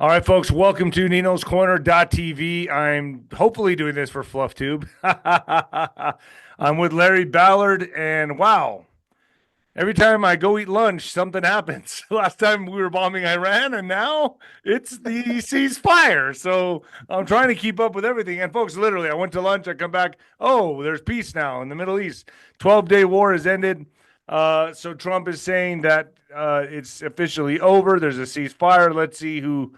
All right, folks, welcome to Nino's Corner.tv. I'm hopefully doing this for FluffTube. I'm with Larry Ballard, and wow, every time I go eat lunch, something happens. Last time we were bombing Iran, and now it's the ceasefire. So I'm trying to keep up with everything. And folks, literally, I went to lunch, I come back, oh, there's peace now in the Middle East. 12-day war has ended. So Trump is saying that it's officially over. There's a ceasefire. Let's see who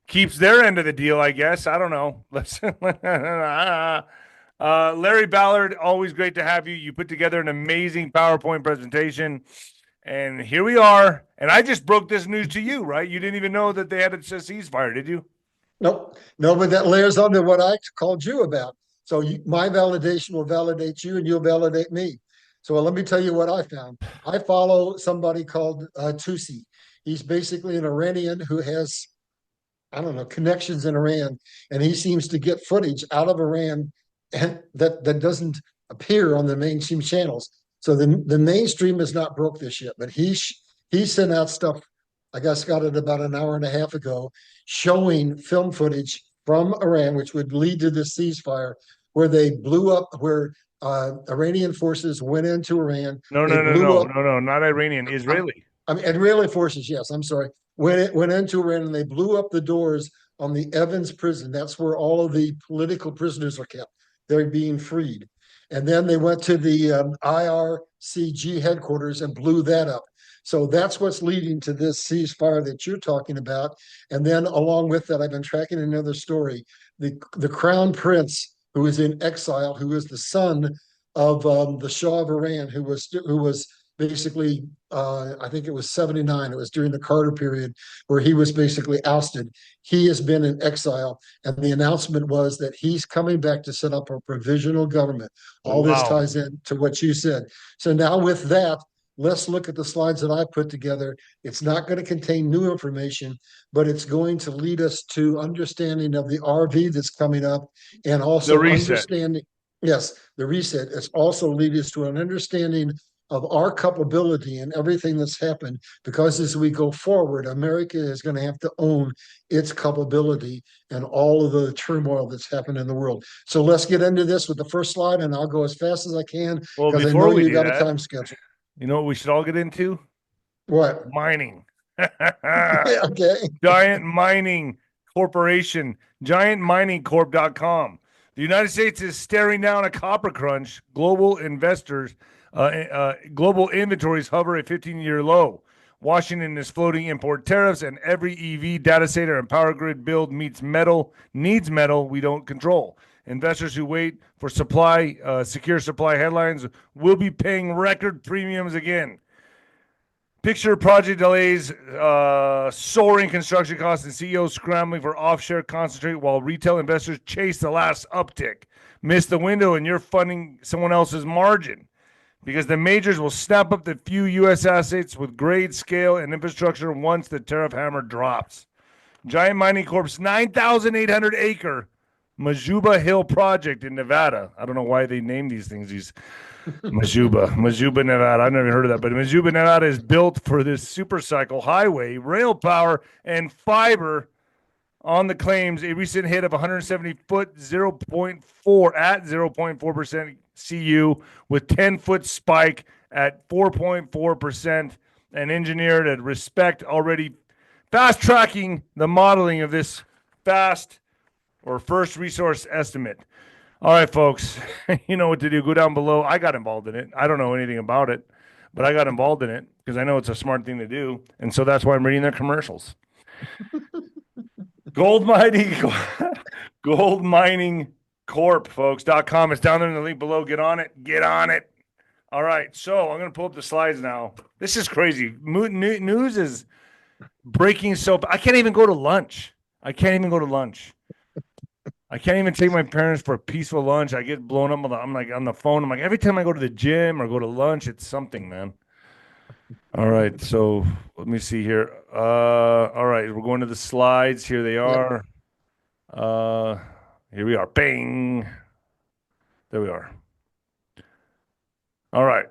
keeps their end of the deal, I guess. I don't know. Let's Larry Ballard, always great to have you. You put together an amazing PowerPoint presentation, and here we are. And I just broke this news to you, right? You didn't even know that they had a ceasefire, did you? Nope. No, but that layers onto what I called you about. So my validation will validate you and you'll validate me. So let me tell you what I found. I follow somebody called Tusi. He's basically an Iranian who has, I don't know, connections in Iran, and he seems to get footage out of Iran and that doesn't appear on the mainstream channels. So the mainstream has not broke this yet, but he sent out stuff. I guess got it about an hour and a half ago, showing film footage from Iran, which would lead to this ceasefire, where they blew up, where Iranian forces went into Iran. No, They no, no, blew no, up. no, no, not Iranian, Israeli. I mean, Israeli forces. Yes, I'm sorry. Went into Iran and they blew up the doors on the Evans prison. That's where all of the political prisoners are kept. They're being freed. And then they went to the IRCG headquarters and blew that up. So that's what's leading to this ceasefire that you're talking about. And then along with that, I've been tracking another story. The crown prince, who is in exile, who is the son of the Shah of Iran, who was basically, I think it was 79. It was during the Carter period where he was basically ousted. He has been in exile, and the announcement was that he's coming back to set up a provisional government. All this Wow. ties in to what you said. So now with that, let's look at the slides that I put together. It's not going to contain new information, but it's going to lead us to understanding of the RV that's coming up, and The also reset. understanding, yes, the reset. It's also lead us to an understanding of our culpability and everything that's happened, because as we go forward, America is going to have to own its culpability and all of the turmoil that's happened in the world. So let's get into this with the first slide, and I'll go as fast as I can Well, because I before know we you do got a that, time schedule. you know what we should all get into? What? Mining. Okay. Giant Mining Corporation, giantminingcorp.com. The United States is staring down a copper crunch. Global inventories hover a 15-year low. Washington is floating import tariffs, and every EV data center and power grid build needs metal we don't control. Investors who wait for secure supply headlines will be paying record premiums again. Picture project delays, soaring construction costs, and CEOs scrambling for offshore concentrate while retail investors chase the last uptick. Miss the window and you're funding someone else's margin, because the majors will snap up the few U.S. assets with grade, scale, and infrastructure once the tariff hammer drops. Giant Mining Corp's 9,800-acre Majuba Hill project in Nevada. I don't know why they name these things Majuba, Nevada. I've never heard of that, but Majuba, Nevada is built for this supercycle highway, rail power, and fiber on the claims. A recent hit of 170 foot 0.4 at 0.4% CU with 10-foot spike at 4.4% and engineered at respect, already fast tracking the modeling of this fast or first resource estimate. All right, folks, you know what to do. Go down below. I got involved in it. I don't know anything about it, but I got involved in it because I know it's a smart thing to do. And so that's why I'm reading their commercials. Gold mining, gold mining corp, folks.com. It's down there in the link below. Get on it. Get on it. All right. So I'm going to pull up the slides now. This is crazy. News is breaking. So I can't even go to lunch. I can't even take my parents for a peaceful lunch. I get blown up. I'm like on the phone. I'm like, every time I go to the gym or go to lunch, it's something, man. All right. So let me see here. All right. We're going to the slides. Here they Yep. are. Here we are. Bang. There we are. All right.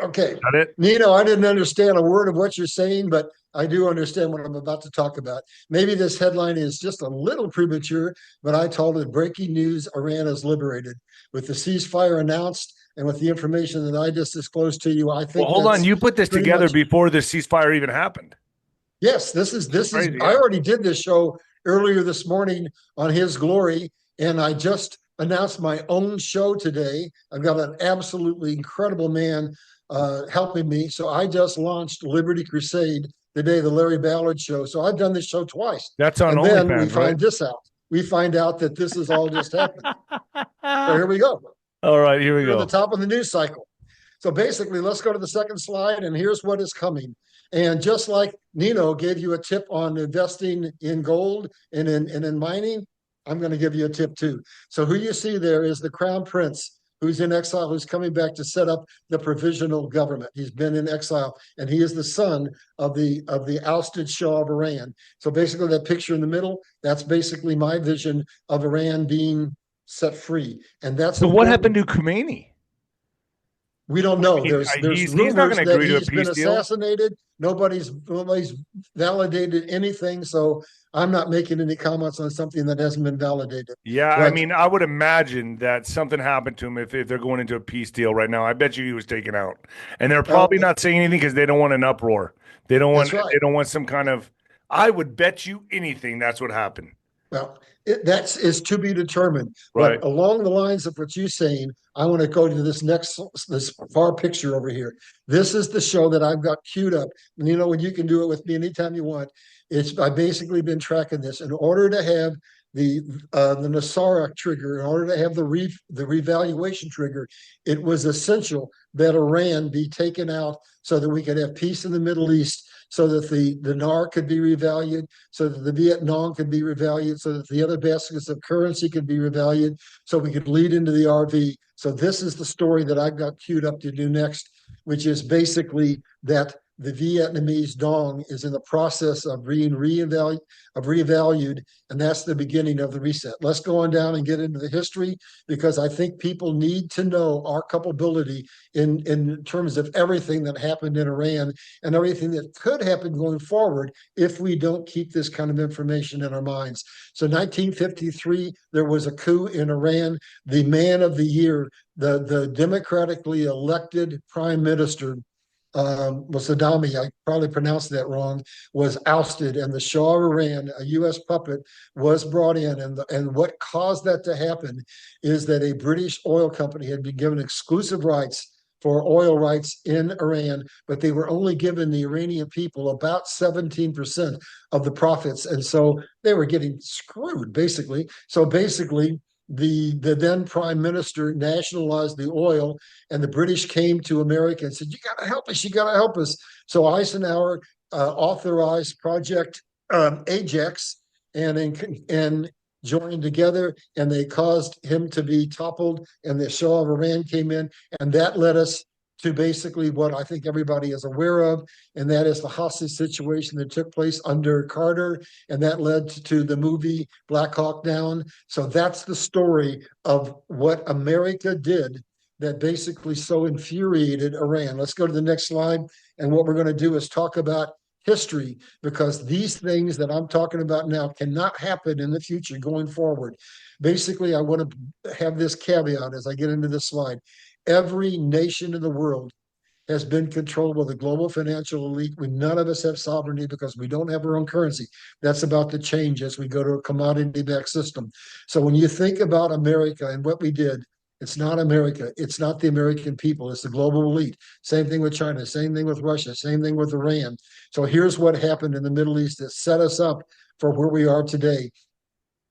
Okay. Got it? Nino, I didn't understand a word of what you're saying, but I do understand what I'm about to talk about. Maybe this headline is just a little premature, but I told it breaking news: Iran is liberated. With the ceasefire announced and with the information that I just disclosed to you, I Well, think hold on. that's You put this pretty together much. before the ceasefire even happened. Yes, this is Crazy, I yeah. already did this show earlier this morning on His Glory, and I just announced my own show today. I've got an absolutely incredible man helping me. So I just launched Liberty Crusade the day of the Larry Ballard show. So I've done this show twice. That's on And then we OnlyFans, right? find this out. We find out that this has all just happened. So here we go. All right, here we We're at the go. top of the news cycle. So basically, let's go to the second slide, and here's what is coming. And just like Nino gave you a tip on investing in gold and in mining, I'm going to give you a tip too. So who you see there is the Crown Prince, who's in exile, who's coming back to set up the provisional government. He's been in exile, and he is the son of the ousted Shah of Iran. So basically, that picture in the middle, that's basically my vision of Iran being set free, and that's So what happened important. to Khamenei? We don't I know. mean, There's he's not rumors going to that agree to a he's been peace deal. assassinated. Nobody's validated anything. So I'm not making any comments on something that hasn't been validated. Yeah, I But mean, I would imagine that something happened to him if they're going into a peace deal right now. I bet you he was taken out, and they're uh, probably not saying anything because they don't want an uproar. They don't want that's right. they don't want some kind of. I would bet you anything that's what happened. Well, that is to be determined. Right. But along the lines of what you're saying, I want to go to this far picture over here. This is the show that I've got queued up. And you know, when you can do it with me anytime you want. I've basically been tracking this in order to have the Nasara trigger, in order to have the revaluation trigger. It was essential that Iran be taken out so that we could have peace in the Middle East, so that the NAR could be revalued, so that the Vietnam could be revalued, so that the other baskets of currency could be revalued, so we could lead into the RV. So this is the story that I've got queued up to do next, which is basically that the Vietnamese dong is in the process of being revalued, and that's the beginning of the reset. Let's go on down and get into the history, because I think people need to know our culpability in terms of everything that happened in Iran and everything that could happen going forward if we don't keep this kind of information in our minds. So 1953, there was a coup in Iran. The man of the year, the democratically elected prime minister, Saddami, I probably pronounced that wrong, was ousted, and the Shah of Iran, a U.S. puppet, was brought in. And what caused that to happen is that a British oil company had been given exclusive rights for oil rights in Iran, but they were only giving the Iranian people about 17% of the profits. And so they were getting screwed, basically. So basically, the then prime minister nationalized the oil, and the British came to America and said, "You got to help us! You got to help us!" So Eisenhower authorized Project Ajax, and joined together, and they caused him to be toppled, and the Shah of Iran came in, and that led us to basically what I think everybody is aware of, and that is the hostage situation that took place under Carter, and that led to the movie Black Hawk Down. So that's the story of what America did that basically so infuriated Iran. Let's go to the next slide, and what we're going to do is talk about history, because these things that I'm talking about now cannot happen in the future going forward. Basically, I want to have this caveat as I get into this slide. Every nation in the world has been controlled by the global financial elite. None of us have sovereignty because we don't have our own currency. That's about to change as we go to a commodity-backed system. So when you think about America and what we did, it's not America. It's not the American people. It's the global elite. Same thing with China. Same thing with Russia. Same thing with Iran. So here's what happened in the Middle East that set us up for where we are today.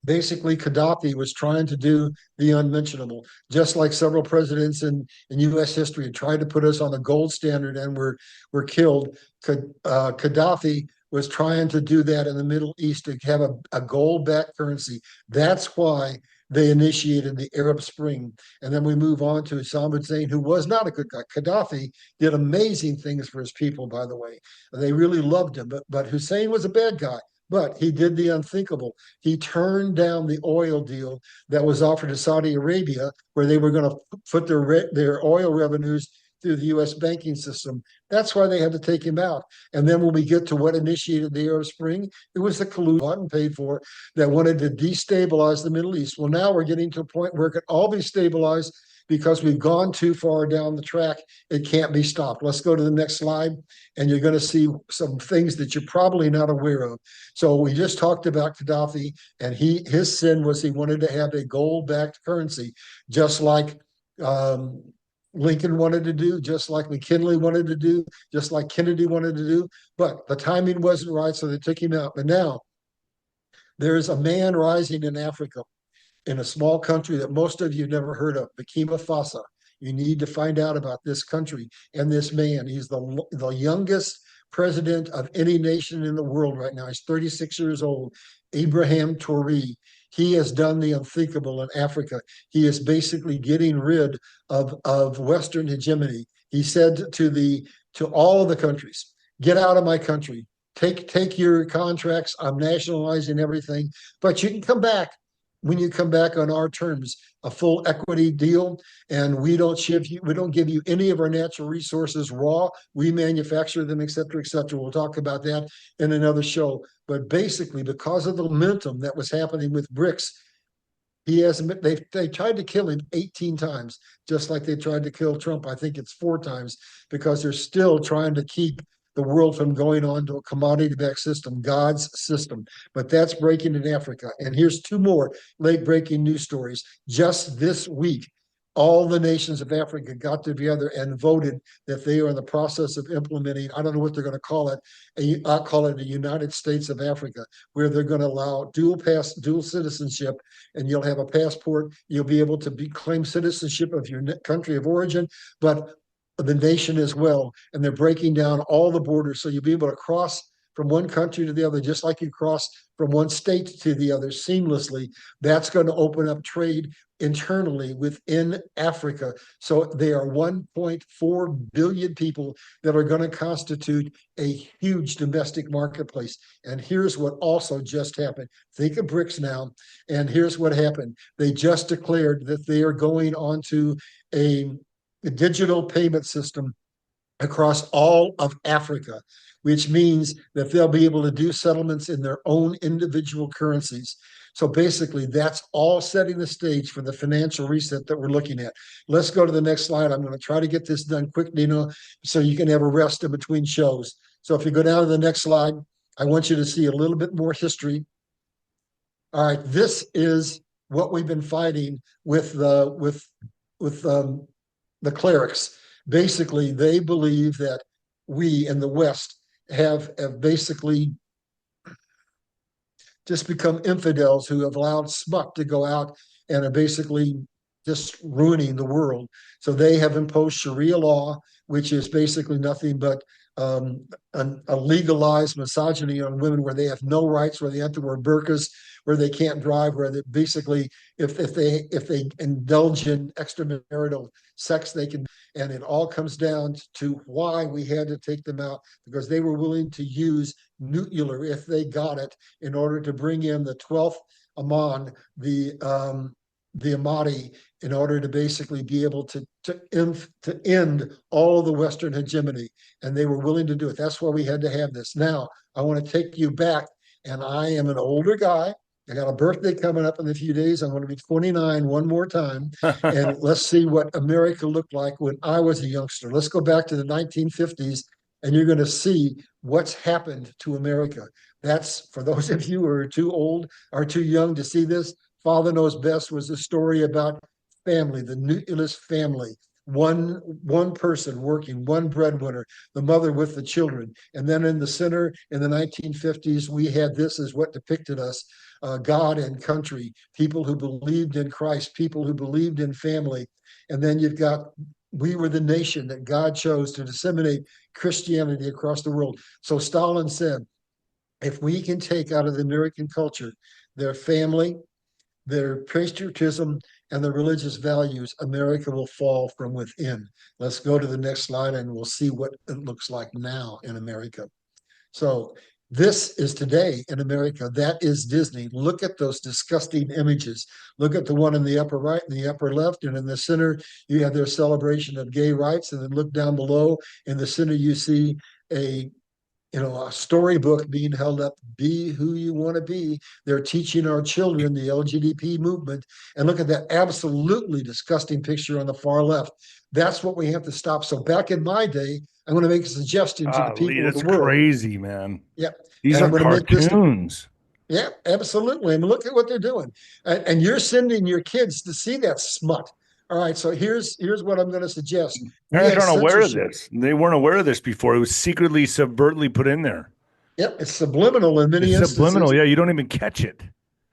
Basically, Gaddafi was trying to do the unmentionable, just like several presidents in U.S. history had tried to put us on a gold standard and were killed. Gaddafi was trying to do that in the Middle East, to have a gold-backed currency. That's why they initiated the Arab Spring. And then we move on to Saddam Hussein, who was not a good guy. Gaddafi did amazing things for his people, by the way. They really loved him, but Hussein was a bad guy. But he did the unthinkable. He turned down the oil deal that was offered to Saudi Arabia, where they were going to put their oil revenues through the U.S. banking system. That's why they had to take him out. And then when we get to what initiated the Arab Spring, it was the collusion bought and paid for that wanted to destabilize the Middle East. Well, now we're getting to a point where it could all be stabilized because we've gone too far down the track. It can't be stopped. Let's go to the next slide, and you're going to see some things that you're probably not aware of. So we just talked about Gaddafi, and his sin was he wanted to have a gold-backed currency, just like Lincoln wanted to do, just like McKinley wanted to do, just like Kennedy wanted to do. But the timing wasn't right, so they took him out. But now there's a man rising in Africa, in a small country that most of you never heard of, Burkina Faso. You need to find out about this country and this man. He's the youngest president of any nation in the world right now. He's 36 years old, Ibrahim Traoré. He has done the unthinkable in Africa. He is basically getting rid of Western hegemony. He said to all of the countries, get out of my country. Take your contracts. I'm nationalizing everything, but you can come back when you come back on our terms, a full equity deal, and we don't give you any of our natural resources raw. We manufacture them, et cetera, et cetera. We'll talk about that in another show. But basically, because of the momentum that was happening with BRICS, they tried to kill him 18 times, just like they tried to kill Trump. I think it's 4 times, because they're still trying to keep the world from going on to a commodity-backed system, God's system. But that's breaking in Africa. And here's 2 more late-breaking news stories. Just this week, all the nations of Africa got together and voted that they are in the process of implementing, I don't know what they're going to call it, I'll call it the United States of Africa, where they're going to allow dual citizenship, and you'll have a passport. You'll be able to claim citizenship of your country of origin, but the nation as well. And they're breaking down all the borders, so you'll be able to cross from one country to the other, just like you cross from one state to the other seamlessly. That's going to open up trade internally within Africa. So there are 1.4 billion people that are going to constitute a huge domestic marketplace. And here's what also just happened. Think of BRICS now, and here's what happened. They just declared that they are going onto a digital payment system across all of Africa, which means that they'll be able to do settlements in their own individual currencies. So basically, that's all setting the stage for the financial reset that we're looking at. Let's go to the next slide. I'm going to try to get this done quick, Nino, so you can have a rest in between shows. So if you go down to the next slide, I want you to see a little bit more history. All right, this is what we've been fighting with the clerics. Basically, they believe that we in the West have basically just become infidels who have allowed smut to go out and are basically just ruining the world. So they have imposed Sharia law, which is basically nothing but a legalized misogyny on women, where they have no rights, where they have to wear burqas, where they can't drive, where they basically, if they indulge in extramarital sex, they can. And it all comes down to why we had to take them out, because they were willing to use nuclear, if they got it, in order to bring in the 12th Amman, the Ahmadi, in order to basically be able to end all of the Western hegemony. And they were willing to do it. That's why we had to have this. Now, I want to take you back, and I am an older guy. I got a birthday coming up in a few days. I'm going to be 29 one more time. And let's see what America looked like when I was a youngster. Let's go back to the 1950s, and you're going to see what's happened to America. That's, for those of you who are too old or too young to see this, Father Knows Best was a story about family, the nucleus family. One person working, one breadwinner, the mother with the children. And then in the center, in the 1950s, we had this as what depicted us, God and country, people who believed in Christ, people who believed in family. And then you've got, we were the nation that God chose to disseminate Christianity across the world. So Stalin said, if we can take out of the American culture their family, their patriotism, and their religious values, America will fall from within. Let's go to the next slide, and we'll see what it looks like now in America. So This is today in America. That is Disney. Look at those disgusting images. Look at the one in the upper right and the upper left. And in the center, you have their celebration of gay rights. And then look down below. In the center, you see a a storybook being held up. Be who you want to be. They're teaching our children the LGBT movement. And look at that absolutely disgusting picture on the far left. That's what we have to stop. So back in my day, I'm going to make a suggestion to the Golly, people of the that's world. crazy, man. Yeah. These And I'm are going to make this, cartoons. yeah, absolutely. And look at what they're doing. And you're sending your kids to see that smut. All right. So here's what I'm going to suggest. We Parents have aren't aware of censorship. this. They weren't aware of this before. It was secretly, subvertly put in there. Yep. It's subliminal in many It's subliminal. instances. Yeah, you don't even catch it.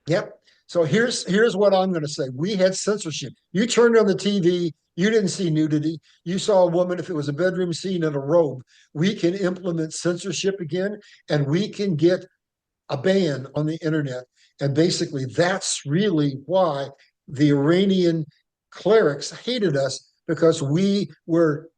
Yep. So here's what I'm going to say. We had censorship. You turned on the TV, you didn't see nudity. You saw a woman, if it was a bedroom scene in a robe. We can implement censorship again, and we can get a ban on the internet. And basically, that's really why the Iranian clerics hated us, because we were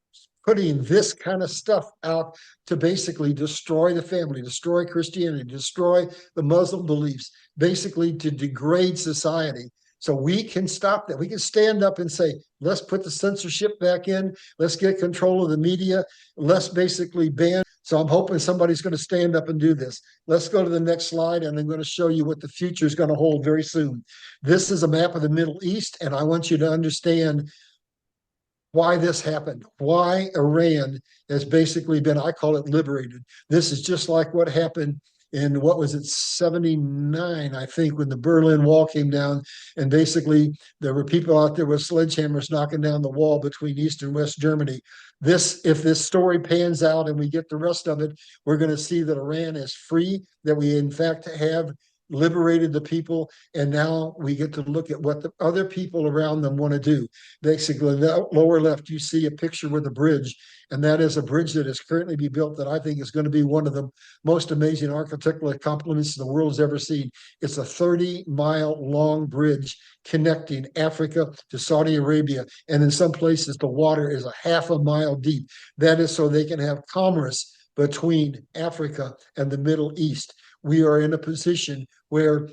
putting this kind of stuff out to basically destroy the family, destroy Christianity, destroy the Muslim beliefs, basically to degrade society. So we can stop that. We can stand up and say, let's put the censorship back in. Let's get control of the media. Let's basically ban. So I'm hoping somebody's going to stand up and do this. Let's go to the next slide, and I'm going to show you what the future is going to hold very soon. This is a map of the Middle East, and I want you to understand why this happened, why Iran has basically been, I call it, liberated. This is just like what happened in, what was it, 79, I think, when the Berlin Wall came down. And basically, there were people out there with sledgehammers knocking down the wall between East and West Germany. If this story pans out and we get the rest of it, we're going to see that Iran is free, that we, in fact, have liberated the people, and now we get to look at what the other people around them want to do. Basically, in the lower left, you see a picture with a bridge, and that is a bridge that is currently being built that I think is going to be one of the most amazing architectural accomplishments the world's ever seen. It's a 30-mile long bridge connecting Africa to Saudi Arabia, and in some places the water is a half a mile deep. That is so they can have commerce between Africa and the Middle East. We are in a position where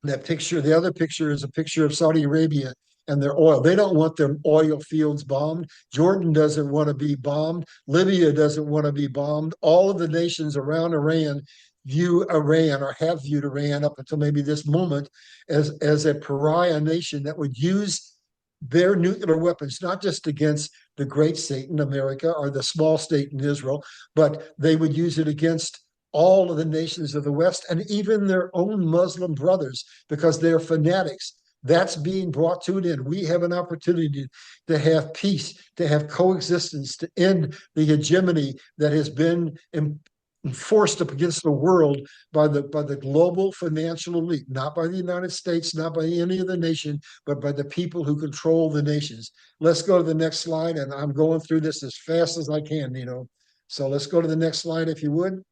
that picture, the other picture is a picture of Saudi Arabia and their oil. They don't want their oil fields bombed. Jordan doesn't want to be bombed. Libya doesn't want to be bombed. All of the nations around Iran view Iran, or have viewed Iran up until maybe this moment, as a pariah nation that would use their nuclear weapons, not just against the great state in America or the small state in Israel, but they would use it against all of the nations of the West, and even their own Muslim brothers, because they're fanatics. That's being brought to an end. We have an opportunity to have peace, to have coexistence, to end the hegemony that has been enforced up against the world by the global financial elite, not by the United States, not by any other nation, but by the people who control the nations. Let's go to the next slide, and I'm going through this as fast as I can. So let's go to the next slide, if you would.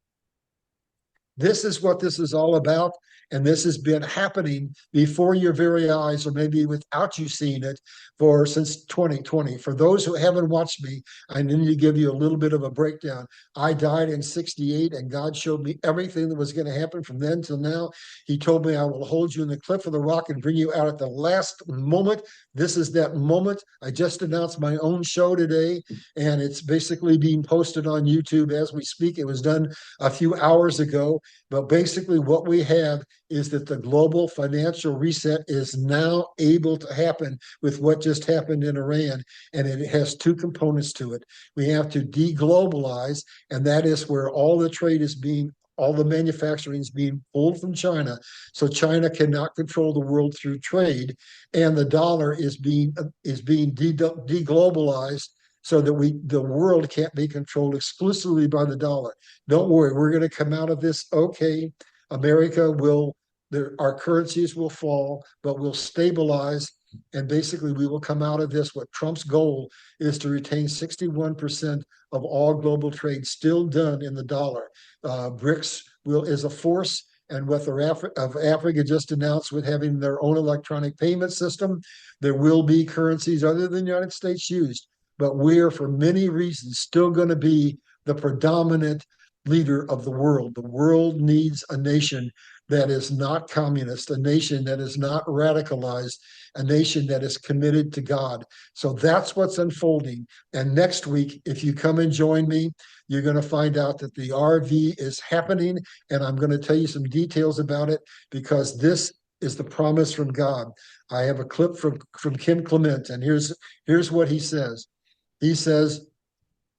This is what this is all about. And this has been happening before your very eyes, or maybe without you seeing it, since 2020. For those who haven't watched me, I need to give you a little bit of a breakdown. I died in 68, and God showed me everything that was going to happen from then till now. He told me, I will hold you in the cliff of the rock and bring you out at the last moment. This is that moment. I just announced my own show today, and it's basically being posted on YouTube as we speak. It was done a few hours ago. But basically, what we have is that the global financial reset is now able to happen with what just happened in Iran. And it has two components to it. We have to deglobalize, and that is where all the manufacturing is being pulled from China. So China cannot control the world through trade, and the dollar is being deglobalized, so that the world can't be controlled exclusively by the dollar. Don't worry, we're going to come out of this okay. America our currencies will fall, but we'll stabilize. And basically, we will come out of this. What Trump's goal is to retain 61% of all global trade still done in the dollar. BRICS is a force. And what Africa just announced, with having their own electronic payment system, there will be currencies other than the United States used. But we're, for many reasons, still going to be the predominant leader of the world. The world needs a nation that is not communist, a nation that is not radicalized, a nation that is committed to God. So that's what's unfolding. And next week, if you come and join me, you're going to find out that the RV is happening. And I'm going to tell you some details about it, because this is the promise from God. I have a clip from Kim Clement, and here's what he says. He says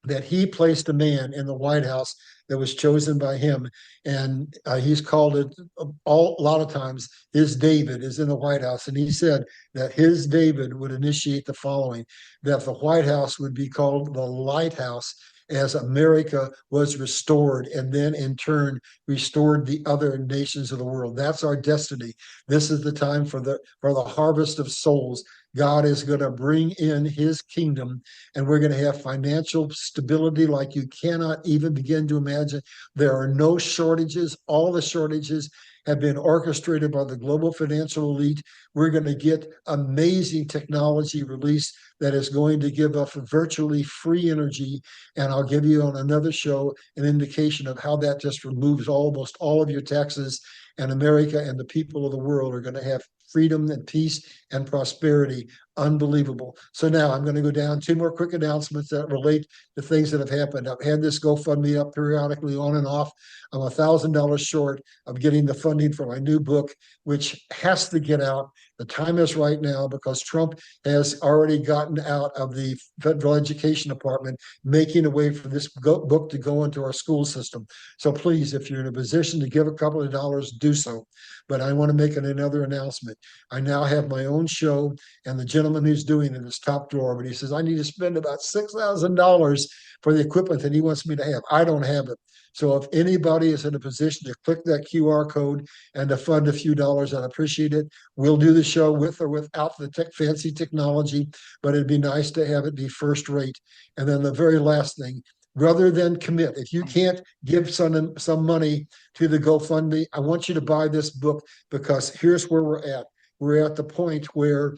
that he placed a man in the White House that was chosen by him, and he's called it a lot of times his David is in the White House, and he said that his David would initiate the following: that the White House would be called the lighthouse, as America was restored, and then in turn restored the other nations of the world. That's our destiny. This is the time for the harvest of souls. God is going to bring in his kingdom, and we're going to have financial stability like you cannot even begin to imagine. There are no shortages. All the shortages have been orchestrated by the global financial elite. We're going to get amazing technology released that is going to give us virtually free energy. And I'll give you on another show an indication of how that just removes almost all of your taxes. And America and the people of the world are going to have freedom and peace and prosperity. Unbelievable. So now I'm going to go down two more quick announcements that relate to things that have happened. I've had this GoFundMe up periodically on and off. I'm $1,000 short of getting the funding for my new book, which has to get out. The time is right now, because Trump has already gotten out of the federal education department, making a way for this book to go into our school system. So please, if you're in a position to give a couple of dollars, do so. But I want to make another announcement. I now have my own show, and the gentleman who's doing it is top drawer, but he says, I need to spend about $6,000 for the equipment that he wants me to have. I don't have it. So if anybody is in a position to click that QR code and to fund a few dollars, I'd appreciate it. We'll do the show with or without the fancy technology, but it'd be nice to have it be first rate. And then the very last thing, rather than commit, if you can't give some money to the GoFundMe, I want you to buy this book, because here's where we're at. We're at the point where,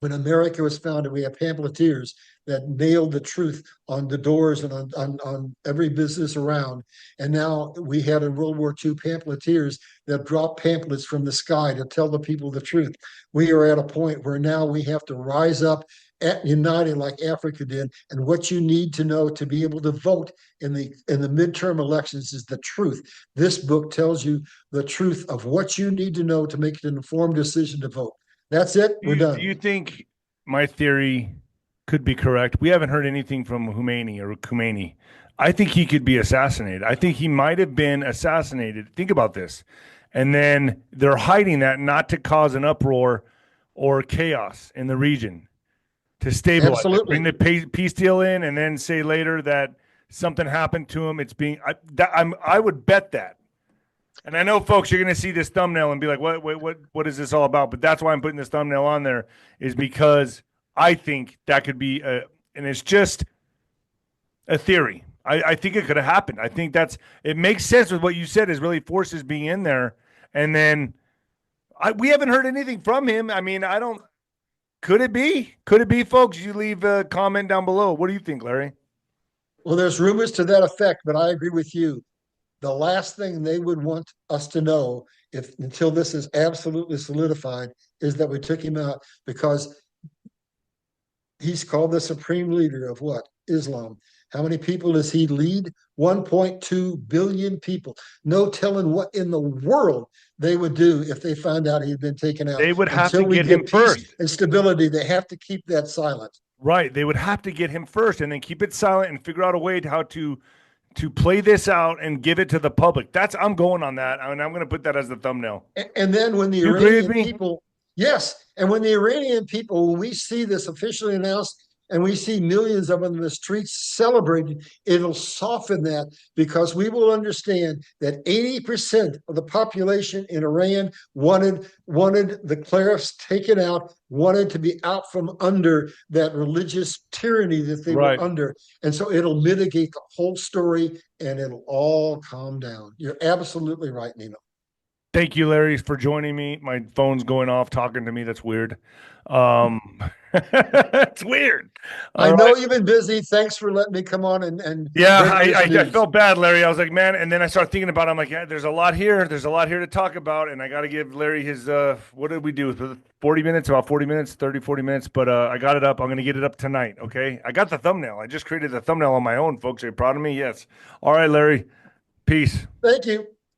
when America was founded, we had pamphleteers that nailed the truth on the doors and on every business around. And now we had in World War II pamphleteers that dropped pamphlets from the sky to tell the people the truth. We are at a point where now we have to rise up, united like Africa did. And what you need to know to be able to vote in the midterm elections is the truth. This book tells you the truth of what you need to know to make an informed decision to vote. That's it. We're done. Do you think my theory could be correct? We haven't heard anything from Khamenei. I think he could be assassinated. I think he might have been assassinated. Think about this. And then they're hiding that not to cause an uproar or chaos in the region, to stabilize it, Absolutely. bring the peace deal in, and then say later that something happened to him. I would bet that. And I know, folks, you're going to see this thumbnail and be like, what is this all about? But that's why I'm putting this thumbnail on there, is because I think that could be and it's just a theory. I think it could have happened. I think it makes sense with what you said, is really forces being in there. And then we haven't heard anything from him. I mean, could it be? Could it be, folks? You leave a comment down below. What do you think, Larry? Well, there's rumors to that effect, but I agree with you. The last thing they would want us to know, until this is absolutely solidified, is that we took him out, because he's called the supreme leader of what? Islam. How many people does he lead? 1.2 billion people. No telling what in the world they would do if they found out he'd been taken out. They would have Until to we get him peace first. and stability, they have to keep that silent. Right. They would have to get him first, and then keep it silent and figure out a way how to play this out and give it to the public. I'm going on that, and I'm going to put that as the thumbnail. And then when the You agree with Iranian me? people, yes, and when the Iranian people, when we see this officially announced and we see millions of them in the streets celebrating, it'll soften that, because we will understand that 80% of the population in Iran wanted the clerics taken out, wanted to be out from under that religious tyranny that they Right. were under. And so it'll mitigate the whole story, and it'll all calm down. You're absolutely right, Nino. Thank you, Larry, for joining me. My phone's going off talking to me. That's weird. Um, it's weird. I All right. know you've been busy. Thanks for letting me come on and Yeah, bring this I news. felt bad, Larry. I was like, man, and then I started thinking about it. I'm like, yeah, there's a lot here. There's a lot here to talk about, and I got to give Larry his what did we do? 40 minutes, about 40 minutes, 30, 40 minutes, but I got it up. I'm going to get it up tonight, okay? I got the thumbnail. I just created the thumbnail on my own, folks. Are you proud of me? Yes. All right, Larry. Peace. Thank you.